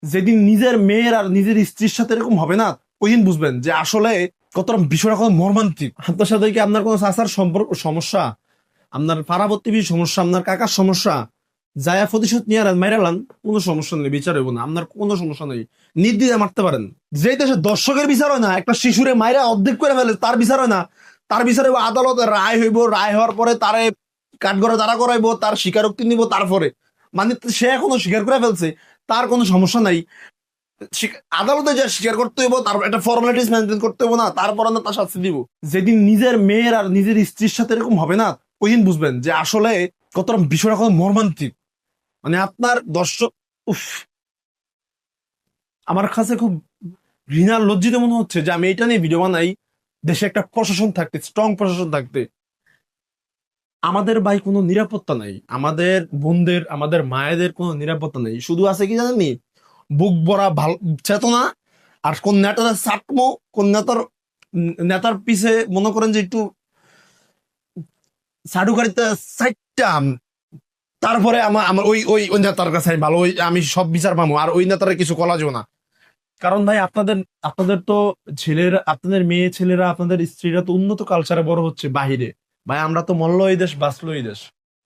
যেদিন নিজের মেয়ের আর নিজের স্ত্রীর সাথে এরকম হবে না, ওই দিন বুঝবেন যে আসলে কতটা বিষয়টা কত মর্মান্তিক। আপনার সাথে কি আপনার কোনো চাচার সম্পর্ক সমস্যা, আপনার পাড়া প্রতিবেশী সমস্যা, আপনার কাকার সমস্যা, যায়া প্রতিশোধ নিয়ে মাইরালান, কোনো সমস্যা নেই, বিচার হইব না, আপনার কোনো সমস্যা নেই, নির্দ্বিধায় মারতে পারেন। যে দেশে দর্শকের বিচার হয় না, একটা শিশুরে মাইরা অর্ধেক করে ফেলে, তার বিচার হয় না, তার বিচার হইব আদালতে, রায় হইব, রায় হওয়ার পরে তারে কাঠগড়ে দাঁড়া করাইবো, তার স্বীকারোক্তি নিব, তারপরে মানে সে এখনো স্বীকার করে ফেলছে, তার কোনো সমস্যা নাই। আদালতে যা স্বীকার করতে হইব, তার একটা ফর্মালিটিস মেনটেন করতে হইব না, তারপর না তার শাস্তি দিব। যেদিন নিজের মেয়ের আর নিজের স্ত্রীর সাথে এরকম হবে না, ওই দিন বুঝবেন যে আসলে কতটা বিষয়টা কত মর্মান্তিক। মানে আপনার দর্শক, উফ, আমার কাছে খুব ঘৃণার লজ্জিত মনে হচ্ছে যে আমি এটা নিয়ে ভিডিও বানাই। দেশে একটা প্রশাসন থাকতে, স্ট্রং প্রশাসন থাকতে, আমাদের ভাই কোনো নিরাপত্তা নাই, আমাদের বোনদের, আমাদের মায়েদের কোনো নিরাপত্তা নেই। শুধু আছে কি জানেননি, বুক ভরা ভাল চেতনা, আর কোন নেতার চাটমো, কোন নেতার পিছে মনে করেন যে একটু সাডুকারিতা সাইটটা, তারপরে আমার আমার ওই ওই ওই নেতার কাছে আমি ভালো, ওই আমি সব বিচার পাবো, আর ওই নেতারা কিছু কলা যাবে না। কারণ ভাই আপনাদের আপনাদের তো ছেলেরা, আপনাদের মেয়ে ছেলেরা, আপনাদের স্ত্রীরা তো উন্নত কালচারে বড় হচ্ছে বাহিরে। ভাই আমরা তো মরলো এই দেশ, বাঁচলো এই দেশ,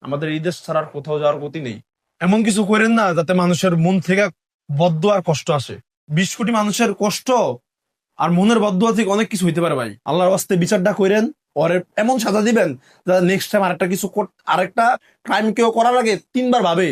আমাদের এই দেশ ছাড়ার কোথাও যাওয়ার গতি নেই। এমন কিছু করেন না যাতে মানুষের মন থেকে বদ্ধ আর কষ্ট আসে। 20 কোটি মানুষের কষ্ট আর মনের বদদুয়া থেকে অনেক কিছু হইতে পারে ভাই। আল্লাহর ওয়াস্তে বিচারটা করেন, ওরে এমন সাজা দিবেন যাতে নেক্সট টাইম আরেকটা কিছু আরেকটা ক্রাইম কেউ করার আগে 3 বার ভাবে